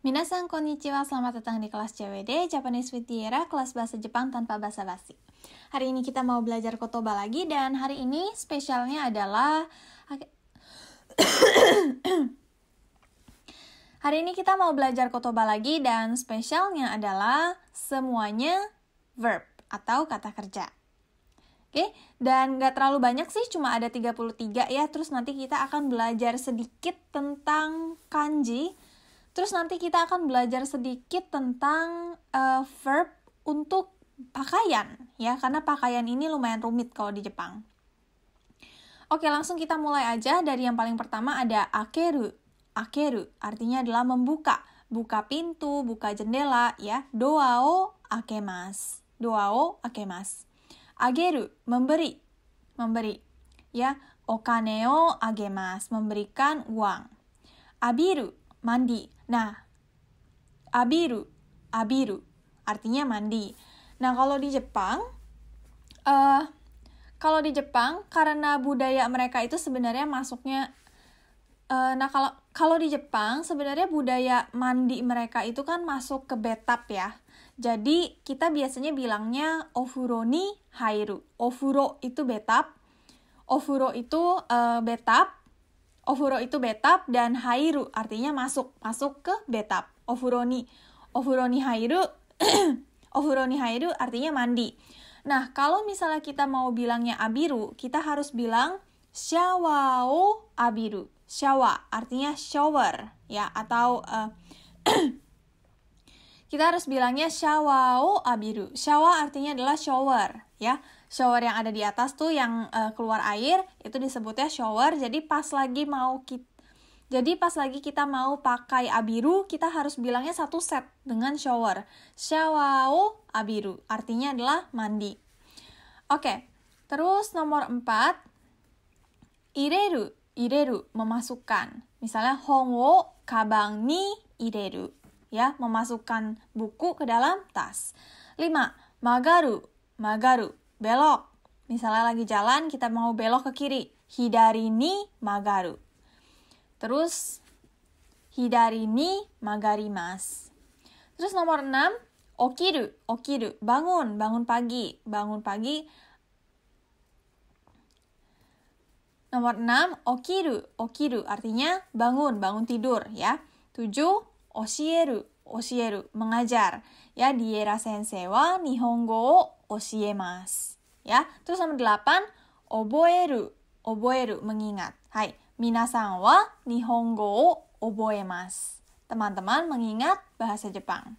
Minasan konnichiwa, selamat datang di kelas CWD, Japanese with Tiara, kelas bahasa Jepang tanpa basa-basi. Hari ini kita mau belajar kotoba lagi, dan hari ini spesialnya adalah hari ini kita mau belajar kotoba lagi, dan spesialnya adalah semuanya verb atau kata kerja. Oke, dan gak terlalu banyak sih, cuma ada 33 ya. Terus nanti kita akan belajar sedikit tentang kanji. Terus nanti kita akan belajar sedikit tentang verb untuk pakaian ya, karena pakaian ini lumayan rumit kalau di Jepang. Oke, langsung kita mulai aja dari yang paling pertama ada akeru. Akeru artinya adalah membuka, buka pintu, buka jendela ya. Doa o akemasu. Doa o akemasu. Ageru memberi. Memberi ya. Okane o agemasu, memberikan uang. Abiru mandi. Nah, abiru artinya mandi. Nah, kalau di Jepang karena budaya mereka itu sebenarnya masuknya kalau di Jepang sebenarnya budaya mandi mereka itu kan masuk ke bathtub ya. Jadi kita biasanya bilangnya ofuro ni hairu. Ofuro itu bathtub. Ofuro itu bathtub. Ofuro itu bathtub, dan hairu artinya masuk ke bathtub. Ofuro ni hairu ofuro ni hairu artinya mandi. Nah, kalau misalnya kita mau bilangnya abiru, kita harus bilang shawa o abiru. Shawa artinya shower ya, atau kita harus bilangnya shawa o abiru. Shawa artinya adalah shower ya. Shower yang ada di atas tuh yang keluar air, itu disebutnya shower. Jadi pas lagi kita mau pakai abiru, kita harus bilangnya satu set dengan shower. Shawa o abiru artinya adalah mandi. Oke, terus nomor 4, ireru memasukkan. Misalnya hon o kabang ni ireru ya, memasukkan buku ke dalam tas. 5, magaru belok. Misalnya lagi jalan, kita mau belok ke kiri. Hidari ni magaru. Terus, hidari ni magarimasu. Terus nomor 6, okiru. Bangun pagi. Nomor 6, okiru artinya bangun tidur ya. 7, osieru, mengajar. Ya, Diera sensei wa nihongo o oshiemasu. Ya, terus nomor 8, oboeru, mengingat. Hai, minasan wa nihongo o oboemasu. Teman-teman mengingat bahasa Jepang.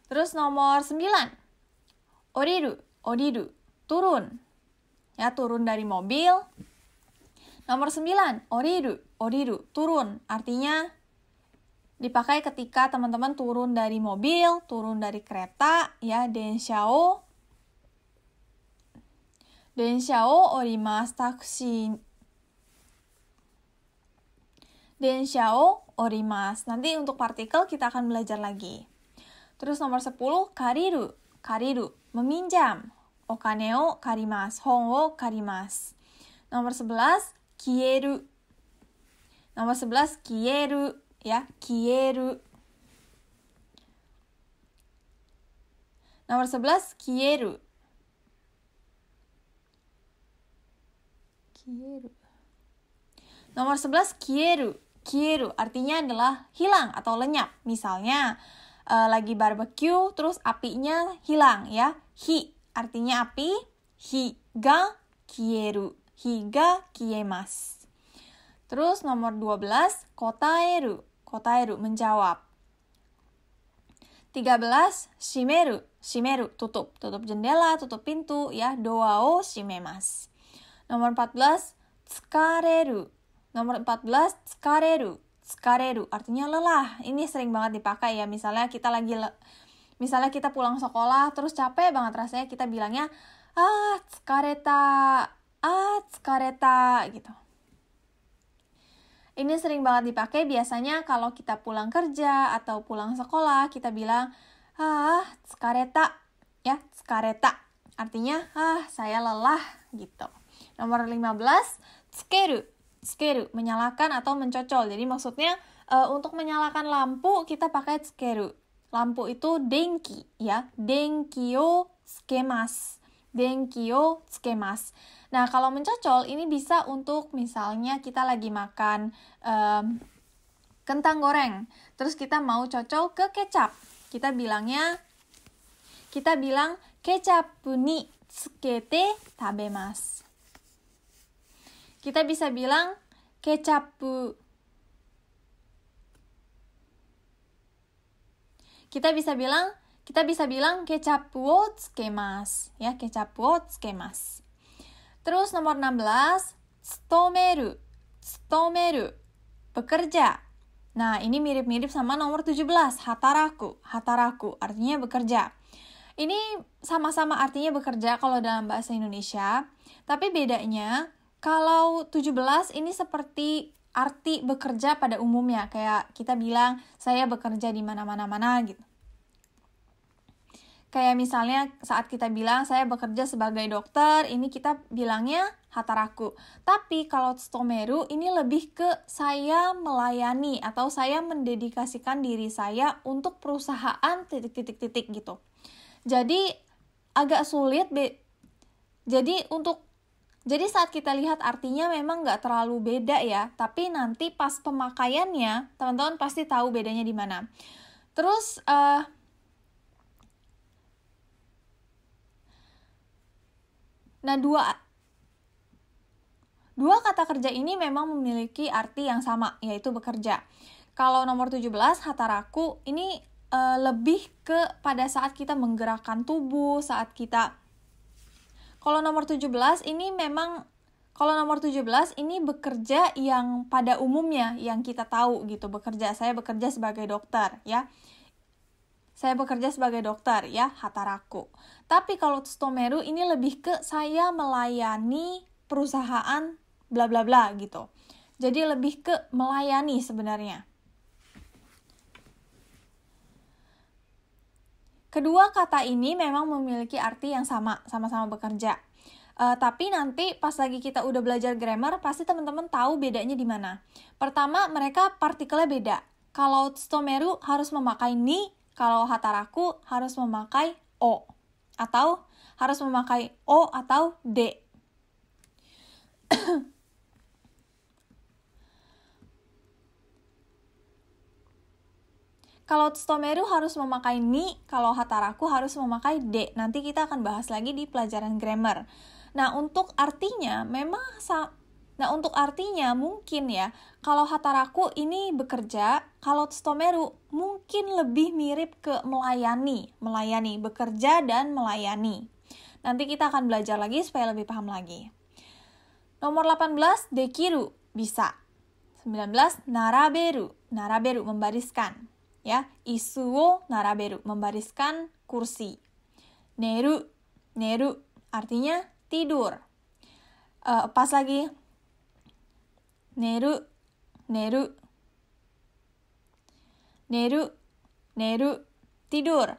Terus nomor 9, oriru, turun. Ya, turun dari mobil. Nomor 9, oriru, turun. Artinya dipakai ketika teman-teman turun dari mobil, turun dari kereta, ya, densha o orimasu, taksi. Densha o orimasu. Nanti untuk partikel kita akan belajar lagi. Terus nomor 10, kariru, meminjam. Okane o karimasu, hon o karimasu. Nomor 11, kieru. Nomor 11, kieru. Ya, kieru. Nomor 11, kieru. Nomor 11, kieru. Kieru artinya adalah hilang atau lenyap. Misalnya lagi barbecue terus apinya hilang ya. Hi artinya api, hi ga kieru. Hi ga kiemasu. Terus nomor 12, kotaeru, menjawab. 13, shimeru, tutup jendela, tutup pintu ya, doa o shimemasu. Nomor 14, tsukareru. Tsukareru artinya lelah. Ini sering banget dipakai ya, misalnya kita pulang sekolah terus capek banget rasanya, kita bilangnya tsukareta gitu. Ini sering banget dipakai biasanya kalau kita pulang kerja atau pulang sekolah, kita bilang tsukareta ya, tsukareta artinya saya lelah gitu. Nomor 15, tsukeru. tsukeru, menyalakan atau mencocol. Jadi maksudnya untuk menyalakan lampu kita pakai tsukeru. Lampu itu denki ya, denki o tsukemasu. Denki o tsukemasu. Nah, kalau mencocol ini bisa untuk misalnya kita lagi makan kentang goreng. Terus kita mau cocol ke kecap. Kita bilang kecap ni tsukete tabemasu. Kita bisa bilang kita bisa bilang kecap wo tsukemasu ya, kecap wo tsukemasu. Terus nomor 16, tsutomeru, bekerja. Nah, ini mirip-mirip sama nomor 17, hataraku, artinya bekerja. Ini sama-sama artinya bekerja kalau dalam bahasa Indonesia, tapi bedanya kalau 17 ini seperti arti bekerja pada umumnya, kayak kita bilang saya bekerja di mana-mana gitu. Kayak misalnya saat kita bilang saya bekerja sebagai dokter, ini kita bilangnya hataraku. Tapi kalau tsutomeru ini lebih ke saya melayani atau saya mendedikasikan diri saya untuk perusahaan titik-titik gitu. Jadi agak sulit. Jadi saat kita lihat artinya memang nggak terlalu beda ya, tapi nanti pas pemakaiannya teman-teman pasti tahu bedanya di mana. Terus nah dua kata kerja ini memang memiliki arti yang sama, yaitu bekerja. Kalau nomor 17 hataraku ini lebih ke pada saat kita menggerakkan tubuh, saat kita. Kalau nomor 17 ini bekerja yang pada umumnya yang kita tahu gitu, bekerja. Saya bekerja sebagai dokter ya. Saya bekerja sebagai dokter ya, hataraku. Tapi kalau tsutomeru ini lebih ke saya melayani perusahaan bla bla bla gitu. Jadi lebih ke melayani sebenarnya. Kedua kata ini memang memiliki arti yang sama-sama bekerja. Tapi nanti pas lagi kita udah belajar grammar, pasti teman-teman tahu bedanya di mana. Pertama, mereka partikelnya beda. Kalau tsutomeru harus memakai ni, kalau hataraku harus memakai o. Atau harus memakai o atau de. Kalau tsutomeru harus memakai ni, kalau hataraku harus memakai de. Nanti kita akan bahas lagi di pelajaran grammar. Nah, untuk artinya mungkin ya, kalau hataraku ini bekerja, kalau tsutomeru mungkin lebih mirip ke melayani, bekerja dan melayani. Nanti kita akan belajar lagi supaya lebih paham lagi. Nomor 18, dekiru, bisa. 19, naraberu, membariskan. Ya, isu wo naraberu, membariskan kursi. Neru, artinya tidur. Pas lagi. Neru, tidur.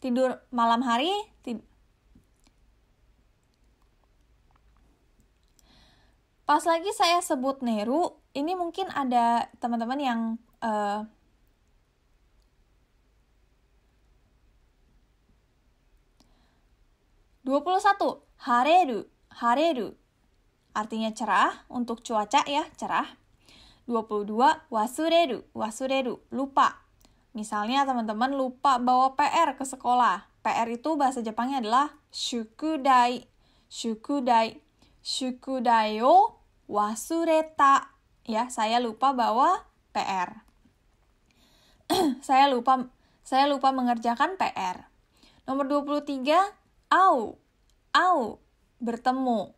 Tidur malam hari. Pas lagi saya sebut neru, ini mungkin ada teman-teman yang 21, hareru, artinya cerah, untuk cuaca ya, cerah. 22, wasureru, lupa. Misalnya teman-teman lupa bawa PR ke sekolah. PR itu bahasa Jepangnya adalah shukudai o wasureta. Ya, saya lupa bawa PR. saya lupa mengerjakan PR. Nomor 23, au, bertemu.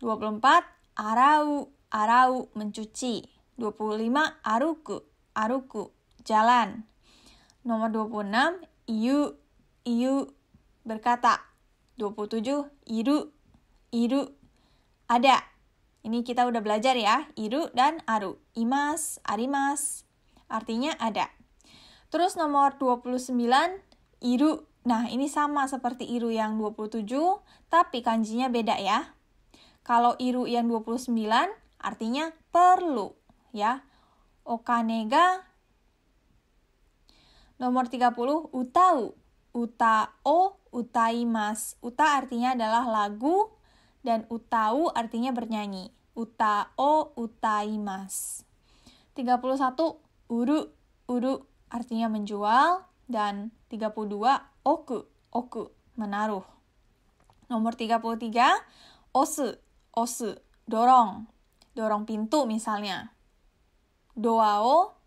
24, arau, mencuci. 25, aruku, jalan. Nomor 26, iyu, berkata. 27, iru, ada. Ini kita udah belajar ya, iru dan aru. Arimas, artinya ada. Terus nomor 29, iru. Nah, ini sama seperti iru yang 27, tapi kanjinya beda ya. Kalau iru yang 29 artinya perlu, ya. Okane ga. Nomor 30, utau. Uta o utaimasu. Uta artinya adalah lagu dan utau artinya bernyanyi. Uta o utaimasu. 31, uru. Uru artinya menjual. Dan 32, oku. Oku, menaruh. Nomor 33, osu. Osu, dorong. Dorong pintu misalnya. Doa o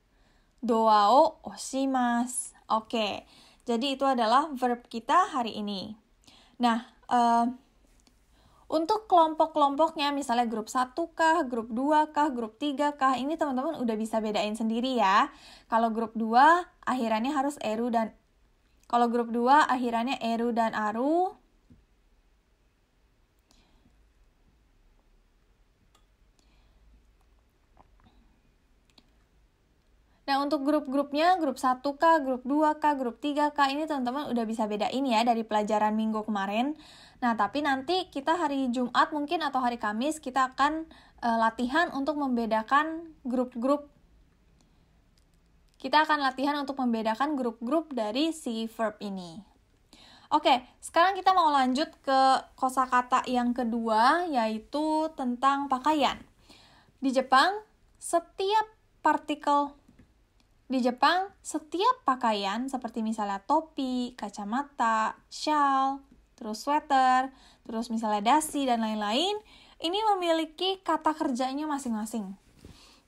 oshimasu. Oke, jadi itu adalah verb kita hari ini. Nah, untuk kelompok-kelompoknya, misalnya grup 1 kah, grup 2 kah, grup 3 kah, ini teman-teman udah bisa bedain sendiri ya. Kalau grup 2, akhirannya harus eru dan kalau grup 2, akhirannya eru dan aru. Nah, untuk grup-grupnya, grup 1K, grup 2K, grup 3K, ini teman-teman udah bisa bedain ya dari pelajaran minggu kemarin. Nah, tapi nanti kita hari Jumat mungkin atau hari Kamis, kita akan latihan untuk membedakan grup-grup. Kita akan latihan untuk membedakan grup-grup dari si verb ini. Oke, sekarang kita mau lanjut ke kosakata yang kedua, yaitu tentang pakaian. Di Jepang, setiap pakaian seperti misalnya topi, kacamata, shawl, terus sweater, terus misalnya dasi dan lain-lain, ini memiliki kata kerjanya masing-masing.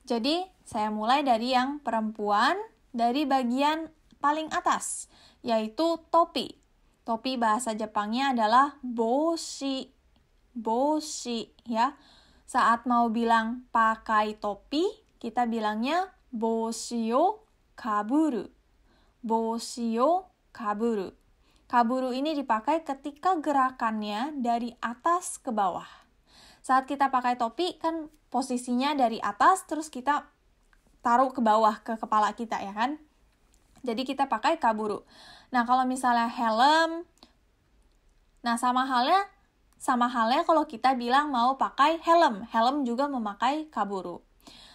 Jadi, saya mulai dari yang perempuan, dari bagian paling atas, yaitu topi. Topi bahasa Jepangnya adalah boshi. Boshi, ya. Saat mau bilang pakai topi, kita bilangnya boshi o kaburu. Boshi o kaburu. Kaburu ini dipakai ketika gerakannya dari atas ke bawah. Saat kita pakai topi, kan posisinya dari atas, terus kita taruh ke bawah, ke kepala kita, ya kan? Jadi kita pakai kaburu. Nah, kalau misalnya helm, nah sama halnya kalau kita bilang mau pakai helm. Helm juga memakai kaburu.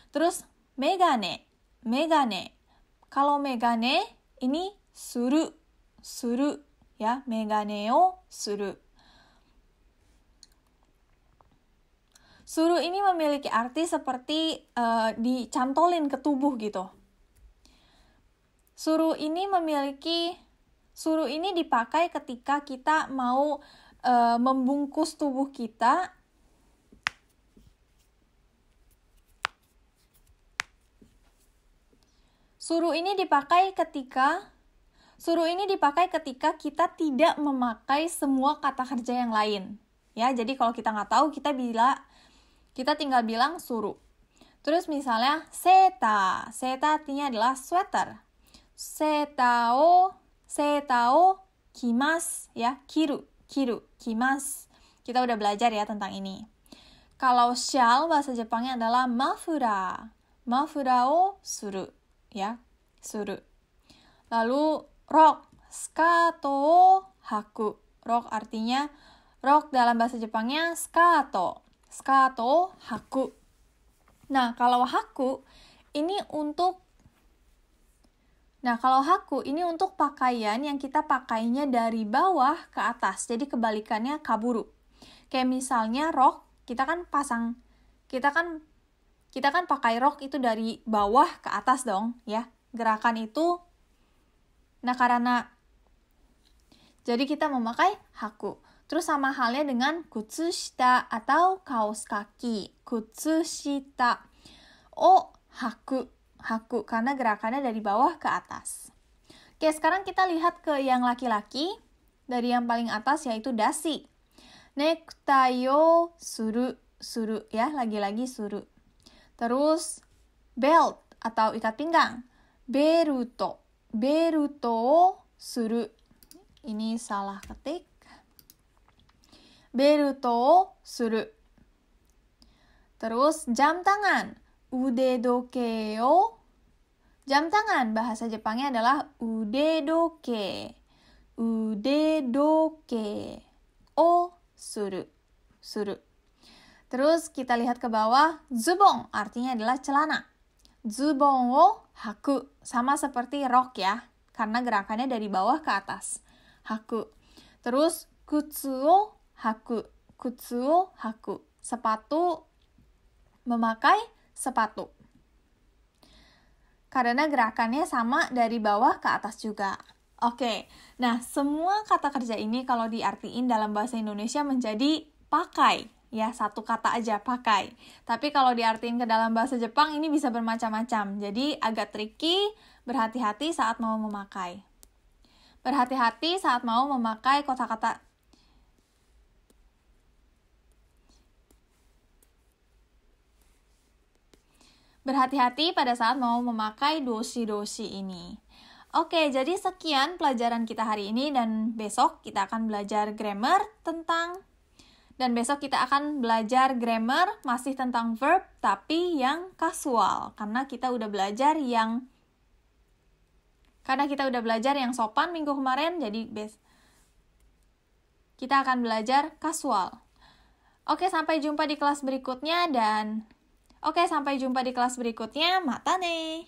Terus, megane. Kalau megane, ini suru, ya, megane o suru. Suru ini memiliki arti seperti dicantolin ke tubuh gitu. Suru ini dipakai ketika kita mau membungkus tubuh kita. Suru ini dipakai ketika kita tidak memakai semua kata kerja yang lain. Ya, jadi kalau kita nggak tahu, kita tinggal bilang suru. Terus misalnya seta. Seta artinya adalah sweater. Seta o kimasu, ya, kiru, kimasu. Kita udah belajar ya tentang ini. Kalau shawl bahasa Jepangnya adalah mafura. Mafura o suru, ya, suru. Lalu rok, skato o haku. Rok artinya, rok dalam bahasa Jepangnya skato. Skato haku. Nah, kalau haku ini untuk pakaian yang kita pakainya dari bawah ke atas. Jadi kebalikannya kaburu. Kayak misalnya rok, kita kan pakai rok itu dari bawah ke atas dong, ya. Gerakan itu jadi kita memakai haku. Terus sama halnya dengan kutsushita atau kaos kaki. Kutsushita o haku. Haku, karena gerakannya dari bawah ke atas. Oke, sekarang kita lihat ke yang laki-laki. Dari yang paling atas yaitu dasi. Necktie o suru, ya, lagi-lagi suru. Terus belt atau ikat pinggang. Beruto o suru. Ini salah ketik. Beruto o suru. Terus jam tangan. Udedoke o. Jam tangan bahasa Jepangnya adalah udedoke. Udedoke o suru. Terus kita lihat ke bawah, zubong artinya adalah celana. Zubong wo haku, sama seperti rok ya, karena gerakannya dari bawah ke atas. Haku. Terus kutsu wo haku. Kutsu wo haku. Sepatu, memakai sepatu. Karena gerakannya sama dari bawah ke atas juga. Oke, nah semua kata kerja ini kalau diartiin dalam bahasa Indonesia menjadi pakai. Ya, satu kata aja, pakai. Tapi kalau diartiin ke dalam bahasa Jepang ini bisa bermacam-macam. Jadi agak tricky, berhati-hati saat mau memakai. Berhati-hati saat mau memakai kata-kata. Berhati-hati pada saat mau memakai doshi-doshi ini. Oke, jadi sekian pelajaran kita hari ini dan besok kita akan belajar grammar masih tentang verb tapi yang kasual karena kita udah belajar yang sopan minggu kemarin, jadi kita akan belajar kasual. Oke, sampai jumpa di kelas berikutnya. Mata ne.